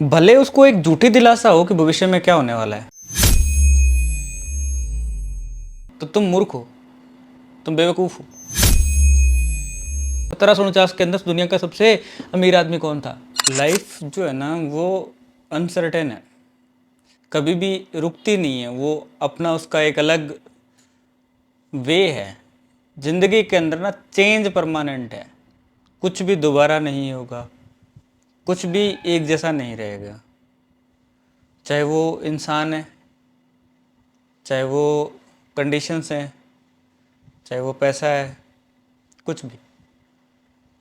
भले उसको एक झूठी दिलासा हो कि भविष्य में क्या होने वाला है, तो तुम मूर्ख हो, तुम बेवकूफ हो। 1749 के अंदर दुनिया का सबसे अमीर आदमी कौन था? लाइफ जो है ना वो अनसर्टेन है, कभी भी रुकती नहीं है। वो अपना उसका एक अलग वे है। जिंदगी के अंदर ना चेंज परमानेंट है, कुछ भी दोबारा नहीं होगा, कुछ भी एक जैसा नहीं रहेगा। चाहे वो इंसान है, चाहे वो कंडीशंस हैं, चाहे वो पैसा है, कुछ भी।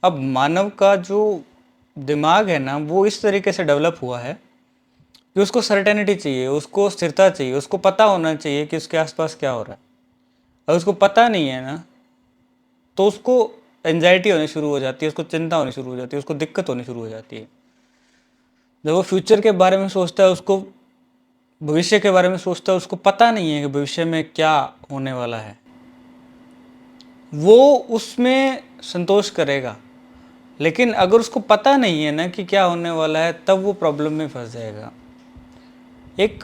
अब मानव का जो दिमाग है ना वो इस तरीके से डेवलप हुआ है कि उसको सर्टेनिटी चाहिए, उसको स्थिरता चाहिए, उसको पता होना चाहिए कि उसके आसपास क्या हो रहा है। अगर उसको पता नहीं है ना तो उसको एंजाइटी होनी शुरू हो जाती है, उसको चिंता होनी शुरू हो जाती है, उसको दिक्कत होनी शुरू हो जाती है। जब वो फ्यूचर के बारे में सोचता है, उसको भविष्य के बारे में सोचता है, उसको पता नहीं है कि भविष्य में क्या होने वाला है, वो उसमें संतोष करेगा। लेकिन अगर उसको पता नहीं है ना कि क्या होने वाला है, तब वो प्रॉब्लम में फंस जाएगा। एक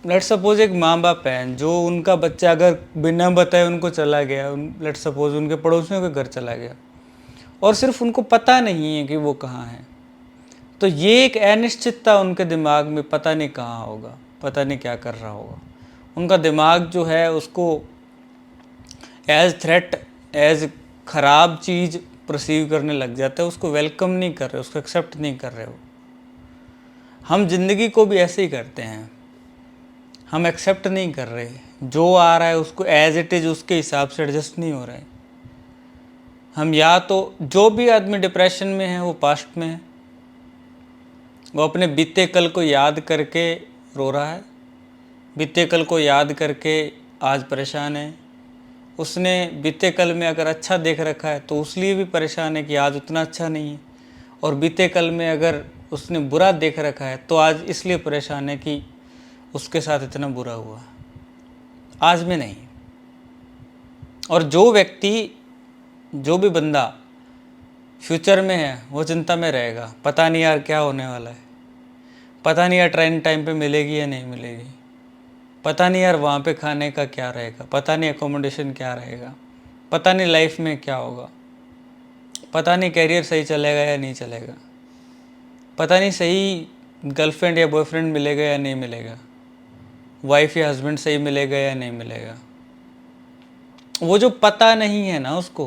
लेट सपोज एक माँ बाप हैं जो उनका बच्चा अगर बिना बताए उनको चला गया, लेट सपोज उनके पड़ोसियों के घर चला गया और सिर्फ उनको पता नहीं है कि वो कहाँ है, तो ये एक अनिश्चितता उनके दिमाग में, पता नहीं कहाँ होगा, पता नहीं क्या कर रहा होगा। उनका दिमाग जो है उसको एज थ्रेट, एज खराब चीज़ परसीव करने लग जाता है, उसको वेलकम नहीं कर रहे, उसको एक्सेप्ट नहीं कर रहे हो। हम जिंदगी को भी ऐसे ही करते हैं, हम एक्सेप्ट नहीं कर रहे, जो आ रहा है उसको एज इट इज़ उसके हिसाब से एडजस्ट नहीं हो रहे। हम या तो जो भी आदमी डिप्रेशन में है वो पास्ट में है, वो अपने बीते कल को याद करके रो रहा है, बीते कल को याद करके आज परेशान है। उसने बीते कल में अगर अच्छा देख रखा है तो उसलिए भी परेशान है कि आज उतना अच्छा नहीं है, और बीते कल में अगर उसने बुरा देख रखा है तो आज इसलिए परेशान है कि उसके साथ इतना बुरा हुआ, आज में नहीं। और जो व्यक्ति, जो भी बंदा फ्यूचर में है वो चिंता में रहेगा, पता नहीं यार क्या होने वाला है, पता नहीं यार ट्रेन टाइम पे मिलेगी या नहीं मिलेगी, पता नहीं यार वहाँ पे खाने का क्या रहेगा, पता नहीं एकोमोडेशन क्या रहेगा, पता नहीं लाइफ में क्या होगा, पता नहीं कैरियर सही चलेगा या नहीं चलेगा, पता नहीं सही गर्लफ्रेंड या बॉयफ्रेंड मिलेगा या नहीं मिलेगा, वाइफ या हस्बैंड सही मिलेगा या नहीं मिलेगा। वो जो पता नहीं है ना उसको,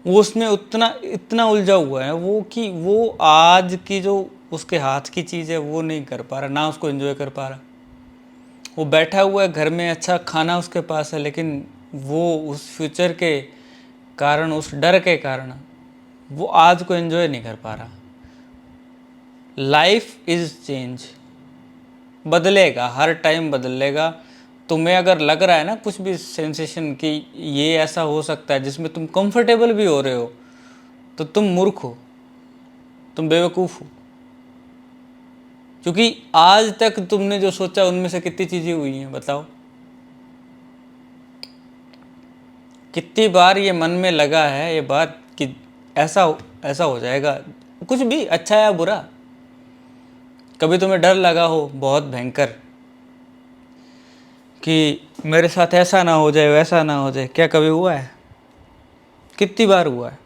वो उसमें उतना इतना उलझा हुआ है वो कि वो आज की जो उसके हाथ की चीज़ है वो नहीं कर पा रहा, ना उसको एंजॉय कर पा रहा। वो बैठा हुआ है घर में, अच्छा खाना उसके पास है, लेकिन वो उस फ्यूचर के कारण, उस डर के कारण वो आज को एंजॉय नहीं कर पा रहा। लाइफ इज़ चेंज, बदलेगा, हर टाइम बदलेगा। तुम्हें अगर लग रहा है ना कुछ भी सेंसेशन कि ये ऐसा हो सकता है जिसमें तुम कंफर्टेबल भी हो रहे हो, तो तुम मूर्ख हो, तुम बेवकूफ़ हो। क्योंकि आज तक तुमने जो सोचा उनमें से कितनी चीज़ें हुई हैं बताओ? कितनी बार ये मन में लगा है ये बात कि ऐसा ऐसा हो जाएगा, कुछ भी अच्छा या बुरा। कभी तुम्हें डर लगा हो बहुत भयंकर कि मेरे साथ ऐसा ना हो जाए, वैसा ना हो जाए? क्या कभी हुआ है? कितनी बार हुआ है?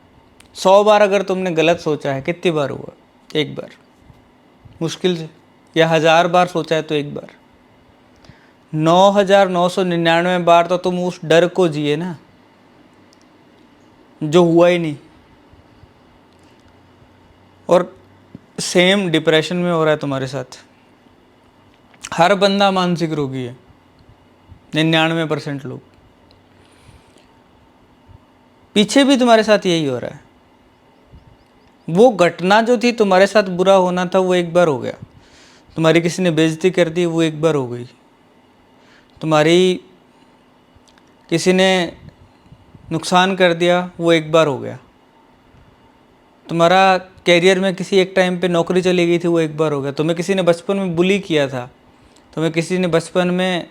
100 बार अगर तुमने गलत सोचा है, कितनी बार हुआ? एक बार मुश्किल से। या 1000 बार सोचा है तो एक बार। 9999 बार तो तुम उस डर को जिए ना, जो हुआ ही नहीं। और सेम डिप्रेशन में हो रहा है तुम्हारे साथ। हर बंदा मानसिक रोगी है, 99% लोग। पीछे भी तुम्हारे साथ यही हो रहा है। वो घटना जो थी तुम्हारे साथ बुरा होना था वो एक बार हो गया, तुम्हारी किसी ने बेइज्जती कर दी वो एक बार हो गई, तुम्हारी किसी ने नुकसान कर दिया वो एक बार हो गया, तुम्हारा कैरियर में किसी एक टाइम पे नौकरी चली गई थी वो एक बार हो गया, तुम्हें किसी ने बचपन में बुली किया था, तुम्हें किसी ने बचपन में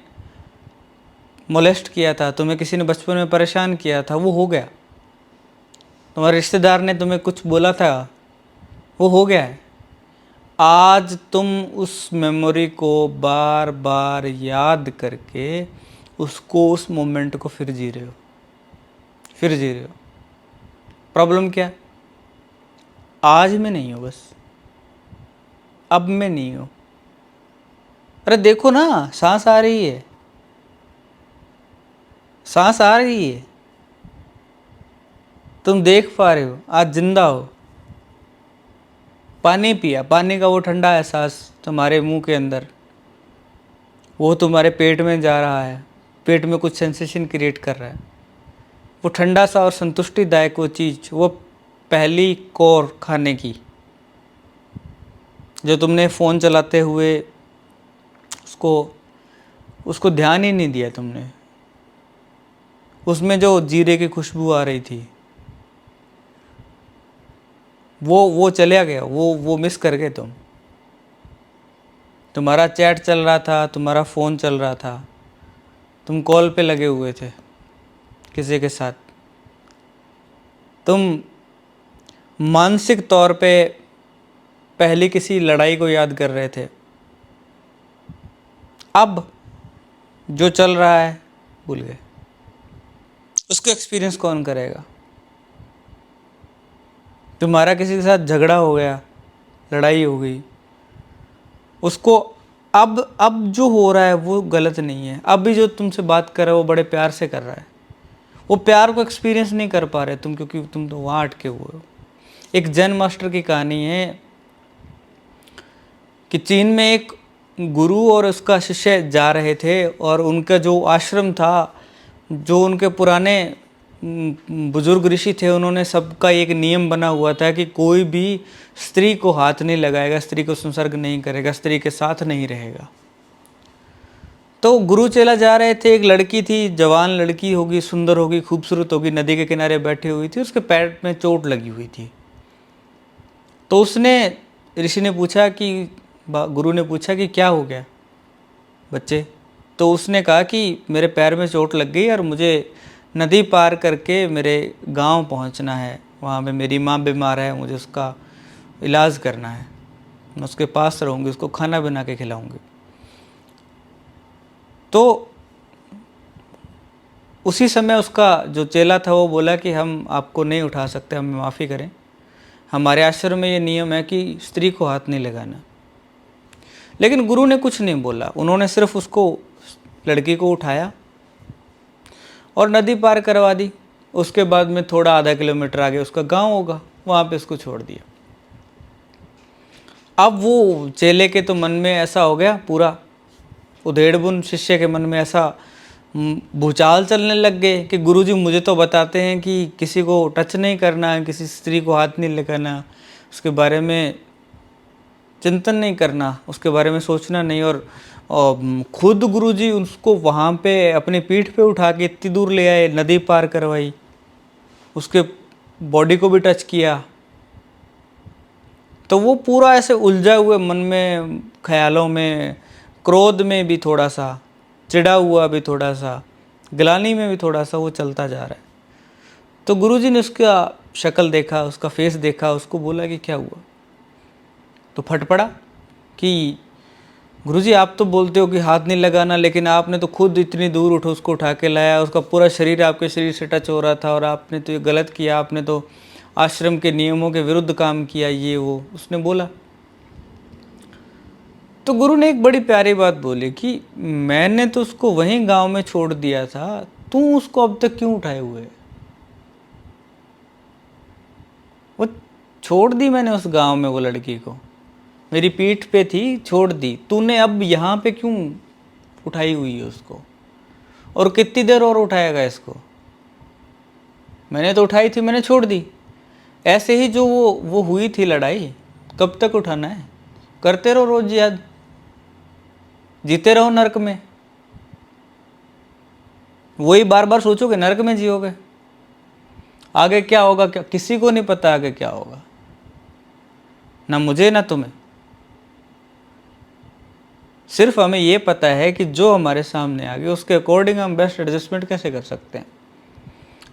मोलेस्ट किया था, तुम्हें किसी ने बचपन में परेशान किया था, वो हो गया। तुम्हारे रिश्तेदार ने तुम्हें कुछ बोला था, वो हो गया है। आज तुम उस मेमोरी को बार बार याद करके उसको, उस मोमेंट को फिर जी रहे हो, फिर जी रहे हो। प्रॉब्लम क्या है? आज में नहीं हो, बस अब में नहीं हो। अरे देखो ना, सांस आ रही है, सांस आ रही है, तुम देख पा रहे हो, आज जिंदा हो। पानी पिया, पानी का वो ठंडा एहसास तुम्हारे मुंह के अंदर, वो तुम्हारे पेट में जा रहा है, पेट में कुछ सेंसेशन क्रिएट कर रहा है। वो ठंडा सा और संतुष्टिदायक वो चीज़, वो पहली कोर खाने की जो तुमने फ़ोन चलाते हुए उसको उसको ध्यान ही नहीं दिया तुमने, उसमें जो जीरे की खुशबू आ रही थी, वो चला गया, वो मिस कर गए तुम। तुम्हारा चैट चल रहा था, तुम्हारा फ़ोन चल रहा था, तुम कॉल पे लगे हुए थे किसी के साथ, तुम मानसिक तौर पे पहली किसी लड़ाई को याद कर रहे थे। अब जो चल रहा है भूल गए, उसको एक्सपीरियंस कौन करेगा? तुम्हारा किसी के साथ झगड़ा हो गया, लड़ाई हो गई, उसको अब जो हो रहा है वो गलत नहीं है। अब भी जो तुमसे बात कर रहा है वो बड़े प्यार से कर रहा है, वो प्यार को एक्सपीरियंस नहीं कर पा रहे तुम, क्योंकि तुम तो वहाँ अटके हुए हो। एक जैन मास्टर की कहानी है कि चीन में एक गुरु और उसका शिष्य जा रहे थे, और उनका जो आश्रम था, जो उनके पुराने बुजुर्ग ऋषि थे, उन्होंने सबका एक नियम बना हुआ था कि कोई भी स्त्री को हाथ नहीं लगाएगा, स्त्री को संसर्ग नहीं करेगा, स्त्री के साथ नहीं रहेगा। तो गुरु चेला जा रहे थे, एक लड़की थी, जवान लड़की होगी, सुंदर होगी, खूबसूरत होगी, नदी के किनारे बैठी हुई थी, उसके पैर में चोट लगी हुई थी। तो उसने, ऋषि ने पूछा कि, गुरु ने पूछा कि क्या हो गया बच्चे? तो उसने कहा कि मेरे पैर में चोट लग गई और मुझे नदी पार करके मेरे गांव पहुंचना है, वहाँ पे मेरी माँ बीमार है, मुझे उसका इलाज करना है, मैं उसके पास रहूँगी, उसको खाना बना के खिलाऊँगी। तो उसी समय उसका जो चेला था वो बोला कि हम आपको नहीं उठा सकते, हमें माफ़ी करें, हमारे आश्रम में ये नियम है कि स्त्री को हाथ नहीं लगाना। लेकिन गुरु ने कुछ नहीं बोला, उन्होंने सिर्फ उसको, लड़की को उठाया और नदी पार करवा दी। उसके बाद में थोड़ा आधा किलोमीटर आगे उसका गांव होगा, वहाँ पे उसको छोड़ दिया। अब वो चेले के तो मन में ऐसा हो गया, पूरा उधेड़बुन शिष्य के मन में ऐसा भूचाल चलने लग गए कि गुरुजी मुझे तो बताते हैं कि किसी को टच नहीं करना है, किसी स्त्री को हाथ नहीं लगाना, उसके बारे में चिंतन नहीं करना, उसके बारे में सोचना नहीं, और खुद गुरुजी उसको वहाँ पे अपनी पीठ पे उठा के इतनी दूर ले आए, नदी पार करवाई, उसके बॉडी को भी टच किया। तो वो पूरा ऐसे उलझा हुए मन में, ख्यालों में, क्रोध में भी थोड़ा सा, चिढ़ा हुआ भी थोड़ा सा, ग्लानि में भी थोड़ा सा, वो चलता जा रहा है। तो गुरुजी ने उसका शक्ल देखा, उसका फेस देखा, उसको बोला कि क्या हुआ? तो फट पड़ा कि गुरुजी आप तो बोलते हो कि हाथ नहीं लगाना, लेकिन आपने तो खुद इतनी दूर उठो, उसको उठा के लाया, उसका पूरा शरीर आपके शरीर से टच हो रहा था, और आपने तो ये गलत किया, आपने तो आश्रम के नियमों के विरुद्ध काम किया, ये वो उसने बोला। तो गुरु ने एक बड़ी प्यारी बात बोली कि मैंने तो उसको वहीं गांव में छोड़ दिया था, तू उसको अब तक क्यों उठाए हुए? वो छोड़ दी मैंने उस गांव में, वो लड़की को मेरी पीठ पे थी, छोड़ दी, तूने अब यहाँ पे क्यों उठाई हुई है उसको? और कितनी देर और उठाएगा इसको? मैंने तो उठाई थी, मैंने छोड़ दी। ऐसे ही जो वो हुई थी लड़ाई, कब तक उठाना है? करते रहो रोज याद, जीते रहो नरक में, वही बार बार सोचोगे, नरक में जियोगे। आगे क्या होगा, क्या किसी को नहीं पता आगे क्या होगा, ना मुझे ना तुम्हें। सिर्फ हमें ये पता है कि जो हमारे सामने आ गया उसके अकॉर्डिंग हम बेस्ट एडजस्टमेंट कैसे कर सकते हैं।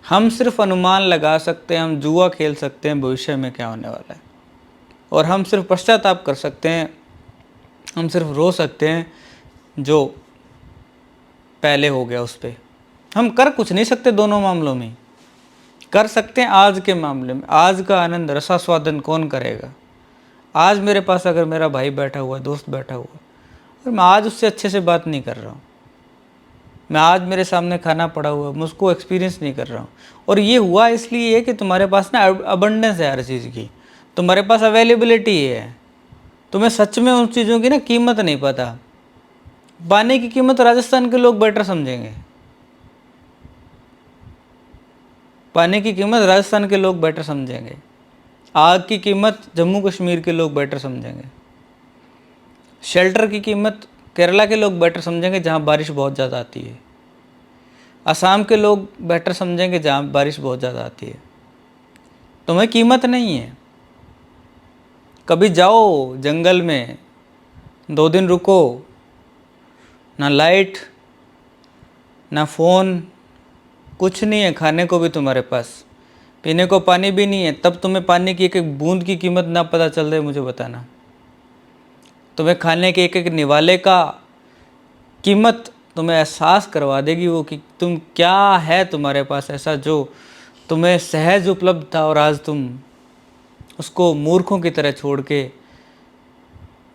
हम सिर्फ अनुमान लगा सकते हैं, हम जुआ खेल सकते हैं भविष्य में क्या होने वाला है। और हम सिर्फ पश्चाताप कर सकते हैं, हम सिर्फ रो सकते हैं जो पहले हो गया उस पर। हम कर कुछ नहीं सकते दोनों मामलों में। कर सकते हैं आज के मामले में, आज का आनंद रसास्वादन कौन करेगा। आज मेरे पास अगर मेरा भाई बैठा हुआ, दोस्त बैठा हुआ, और मैं आज उससे अच्छे से बात नहीं कर रहा हूँ, मैं आज मेरे सामने खाना पड़ा हुआ, मैं उसको एक्सपीरियंस नहीं कर रहा हूँ। और ये हुआ इसलिए कि तुम्हारे पास ना अबंडेंस है हर चीज़ की, तुम्हारे पास अवेलेबिलिटी है, तुम्हें सच में उन चीज़ों की ना कीमत नहीं पता। पानी की कीमत राजस्थान के लोग बेटर समझेंगे, पानी की कीमत राजस्थान के लोग बेटर समझेंगे, आग की कीमत जम्मू कश्मीर के लोग बेटर समझेंगे, शेल्टर की कीमत केरला के लोग बेटर समझेंगे जहाँ बारिश बहुत ज़्यादा आती है, असम के लोग बेटर समझेंगे जहाँ बारिश बहुत ज़्यादा आती है। तुम्हें कीमत नहीं है। कभी जाओ जंगल में, 2 दिन रुको, ना लाइट ना फ़ोन, कुछ नहीं है, खाने को भी तुम्हारे पास, पीने को पानी भी नहीं है, तब तुम्हें पानी की एक एक बूंद की कीमत ना पता चल रही, मुझे बताना। तुम्हें खाने के एक एक निवाले का कीमत तुम्हें एहसास करवा देगी वो कि तुम क्या है तुम्हारे पास ऐसा जो तुम्हें सहज उपलब्ध था और आज तुम उसको मूर्खों की तरह छोड़ के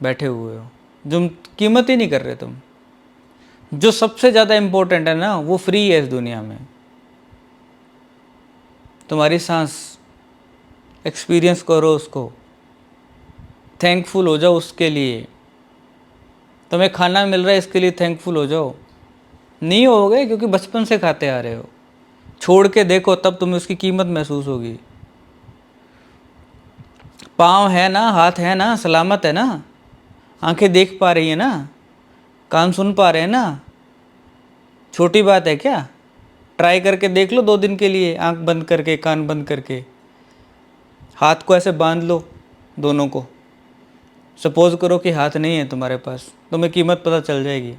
बैठे हुए हो, जो कीमत ही नहीं कर रहे तुम। जो सबसे ज़्यादा इम्पोर्टेंट है ना, वो फ्री है इस दुनिया में, तुम्हारी सांस। एक्सपीरियंस करो उसको, थैंकफुल हो जाओ उसके लिए। तुम्हें खाना मिल रहा है इसके लिए थैंकफुल हो जाओ। नहीं होगे क्योंकि बचपन से खाते आ रहे हो। छोड़ के देखो तब तुम्हें उसकी कीमत महसूस होगी। पाँव है ना, हाथ है ना, सलामत है ना, आंखें देख पा रही है ना, कान सुन पा रहे हैं ना, छोटी बात है क्या? ट्राई करके देख लो 2 दिन के लिए, आंख बंद करके, कान बंद करके, हाथ को ऐसे बांध लो दोनों को। सपोज करो कि हाथ नहीं है तुम्हारे पास, तुम्हें कीमत पता चल जाएगी।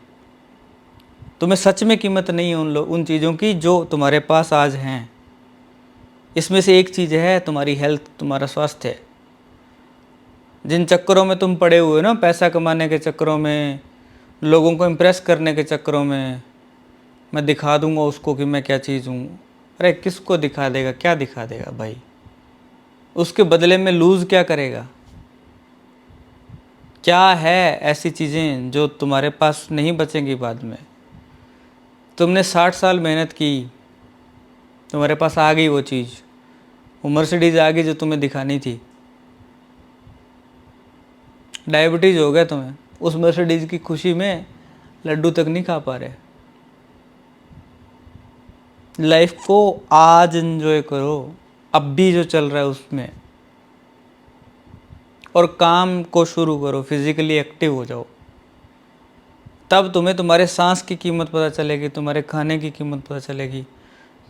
तुम्हें सच में कीमत नहीं है उन चीज़ों की जो तुम्हारे पास आज हैं। इसमें से एक चीज़ है तुम्हारी हेल्थ, तुम्हारा स्वास्थ्य। जिन चक्करों में तुम पड़े हुए हो ना, पैसा कमाने के चक्करों में, लोगों को इम्प्रेस करने के चक्करों में, मैं दिखा दूंगा उसको कि मैं क्या चीज़ हूँ। अरे किसको दिखा देगा, क्या दिखा देगा भाई? उसके बदले में लूज़ क्या करेगा? क्या है ऐसी चीज़ें जो तुम्हारे पास नहीं बचेंगी बाद में? तुमने 60 साल मेहनत की, तुम्हारे पास आ गई वो चीज़, वो मर्सिडीज़ आ गई जो तुम्हें दिखानी थी। डायबिटीज़ हो गया तुम्हें, उस मर्सिडीज़ की खुशी में लड्डू तक नहीं खा पा रहे। लाइफ को आज एंजॉय करो, अब भी जो चल रहा है उसमें, और काम को शुरू करो, फिजिकली एक्टिव हो जाओ। तब तुम्हें तुम्हारे सांस की कीमत पता चलेगी, तुम्हारे खाने की कीमत पता चलेगी,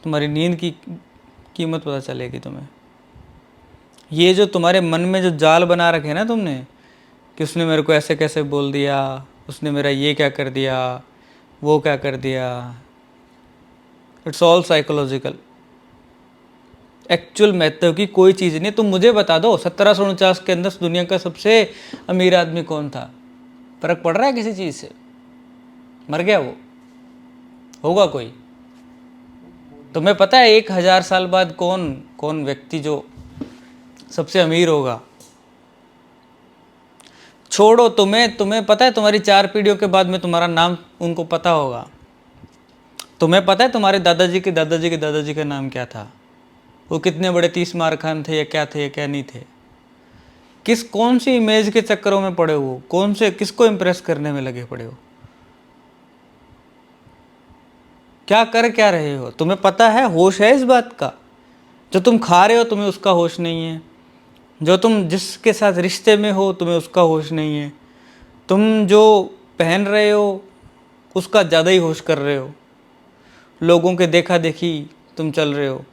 तुम्हारी नींद की कीमत पता चलेगी तुम्हें। ये जो तुम्हारे मन में जो जाल बना रखे ना तुमने कि उसने मेरे को ऐसे कैसे बोल दिया, उसने मेरा ये क्या कर दिया, वो क्या कर दिया, इट्स ऑल साइकोलॉजिकल। एक्चुअल महत्व की कोई चीज़ नहीं। तुम मुझे बता दो 1749 के अंदर दुनिया का सबसे अमीर आदमी कौन था? फर्क पड़ रहा है किसी चीज़ से? मर गया वो, होगा कोई? तुम्हें पता है 1000 साल बाद कौन कौन व्यक्ति जो सबसे अमीर होगा? छोड़ो, तुम्हें पता है तुम्हारी 4 पीढ़ियों के बाद में तुम्हारा नाम उनको पता होगा। तुम्हें पता है तुम्हारे दादाजी के दादाजी के दादाजी का नाम क्या था? वो कितने बड़े 30 मार खान थे, या क्या थे या क्या नहीं थे? कौन सी इमेज के चक्करों में पड़े हो? किसको इम्प्रेस करने में लगे पड़े हो? क्या रहे हो? तुम्हें पता है, होश है इस बात का? जो तुम खा रहे हो तुम्हें उसका होश नहीं है, जो तुम जिसके साथ रिश्ते में हो तुम्हें उसका होश नहीं है, तुम जो पहन रहे हो उसका ज़्यादा ही होश कर रहे हो, लोगों के देखा देखी तुम चल रहे हो।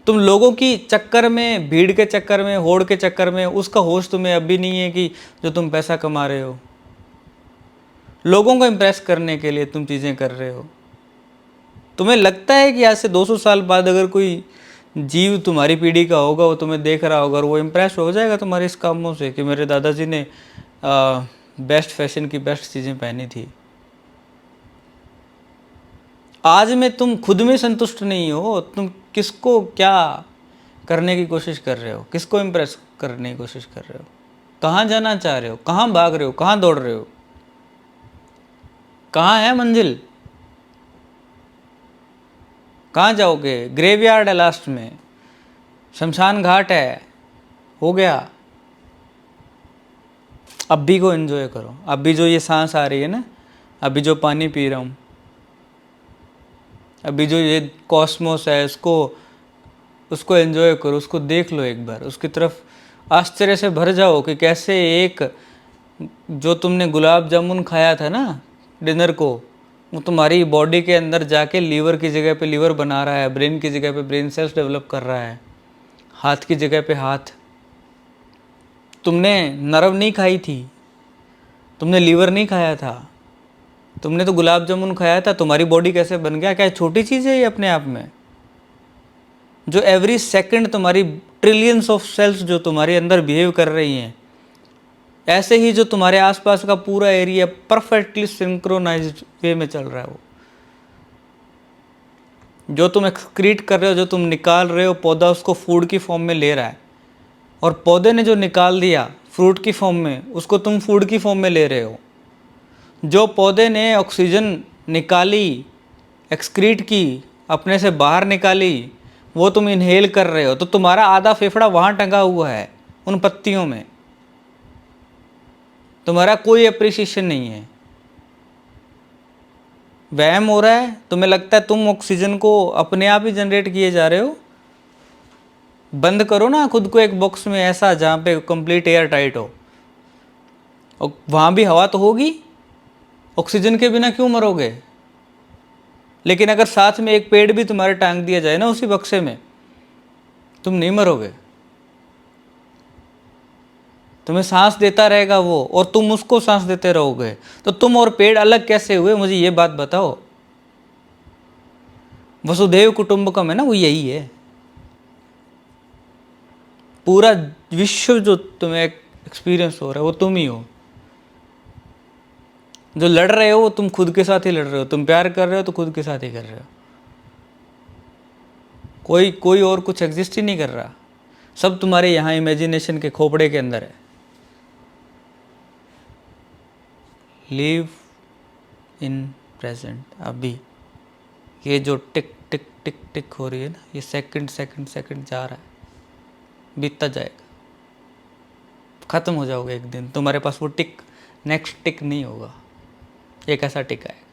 तुम लोगों की चक्कर में, भीड़ के चक्कर में, होड़ के चक्कर में, उसका होश तुम्हें अब भी नहीं है कि जो तुम पैसा कमा रहे हो, लोगों को इम्प्रेस करने के लिए तुम चीज़ें कर रहे हो। तुम्हें लगता है कि आज से 200 साल बाद अगर कोई जीव तुम्हारी पीढ़ी का होगा, वो तुम्हें देख रहा होगा और वो इम्प्रेस हो जाएगा तुम्हारे इस कामों से कि मेरे दादाजी ने बेस्ट फैशन की बेस्ट चीज़ें पहनी थी। आज में तुम खुद में संतुष्ट नहीं हो, तुम किसको क्या करने की कोशिश कर रहे हो, किसको इम्प्रेस करने की कोशिश कर रहे हो, कहाँ जाना चाह रहे हो, कहाँ भाग रहे हो, कहाँ दौड़ रहे हो, कहाँ है मंजिल, कहाँ जाओगे? ग्रेवयार्ड है लास्ट में, शमशान घाट है, हो गया। अभी को एंजॉय करो, अभी जो ये सांस आ रही है ना, अभी जो पानी पी रहा हूँ, अभी जो ये कॉस्मोस है, उसको एंजॉय करो, उसको देख लो एक बार, उसकी तरफ आश्चर्य से भर जाओ कि कैसे एक जो तुमने गुलाब जामुन खाया था ना डिनर को, वो तुम्हारी बॉडी के अंदर जाके लीवर की जगह पे लीवर बना रहा है, ब्रेन की जगह पे ब्रेन सेल्स डेवलप कर रहा है, हाथ की जगह पे हाथ। तुमने नरव नहीं खाई थी, तुमने लीवर नहीं खाया था, तुमने तो गुलाब जामुन खाया था। तुम्हारी बॉडी कैसे बन गया? क्या छोटी चीज़ है ये अपने आप में? जो एवरी सेकंड तुम्हारी ट्रिलियंस ऑफ सेल्स जो तुम्हारे अंदर बिहेव कर रही हैं, ऐसे ही जो तुम्हारे आसपास का पूरा एरिया परफेक्टली सिंक्रोनाइज्ड वे में चल रहा है। वो जो तुम एक्सक्रीट कर रहे हो, जो तुम निकाल रहे हो, पौधा उसको फूड की फॉर्म में ले रहा है, और पौधे ने जो निकाल दिया फ्रूट की फॉर्म में, उसको तुम फूड की फॉर्म में ले रहे हो। जो पौधे ने ऑक्सीजन निकाली, एक्सक्रीट की, अपने से बाहर निकाली, वो तुम इनहेल कर रहे हो। तो तुम्हारा आधा फेफड़ा वहाँ टंगा हुआ है उन पत्तियों में, तुम्हारा कोई अप्रिसिएशन नहीं है। वहम हो रहा है, तुम्हें लगता है तुम ऑक्सीजन को अपने आप ही जनरेट किए जा रहे हो। बंद करो ना खुद को एक बॉक्स में ऐसा जहाँ पे कंप्लीट एयर टाइट हो, और वहाँ भी हवा तो होगी, ऑक्सीजन के बिना क्यों मरोगे? लेकिन अगर साथ में एक पेड़ भी तुम्हारे टांग दिया जाए ना उसी बक्से में, तुम नहीं मरोगे। तुम्हें सांस देता रहेगा वो, और तुम उसको सांस देते रहोगे। तो तुम और पेड़ अलग कैसे हुए, मुझे ये बात बताओ। वसुधैव कुटुंबकम है ना, वो यही है। पूरा विश्व जो तुम्हें एक्सपीरियंस हो रहा है वो तुम ही हो। जो लड़ रहे हो वो तुम खुद के साथ ही लड़ रहे हो, तुम प्यार कर रहे हो तो खुद के साथ ही कर रहे हो। कोई और कुछ एग्जिस्ट ही नहीं कर रहा, सब तुम्हारे यहाँ इमेजिनेशन के खोपड़े के अंदर है। Live in present. अभी ये जो टिक टिक टिक टिक हो रही है ना, ये सेकंड सेकंड सेकंड जा रहा है, बीतता जाएगा, ख़त्म हो जाओगे एक दिन। तुम्हारे पास वो टिक, नेक्स्ट टिक नहीं होगा, एक ऐसा टिक आएगा।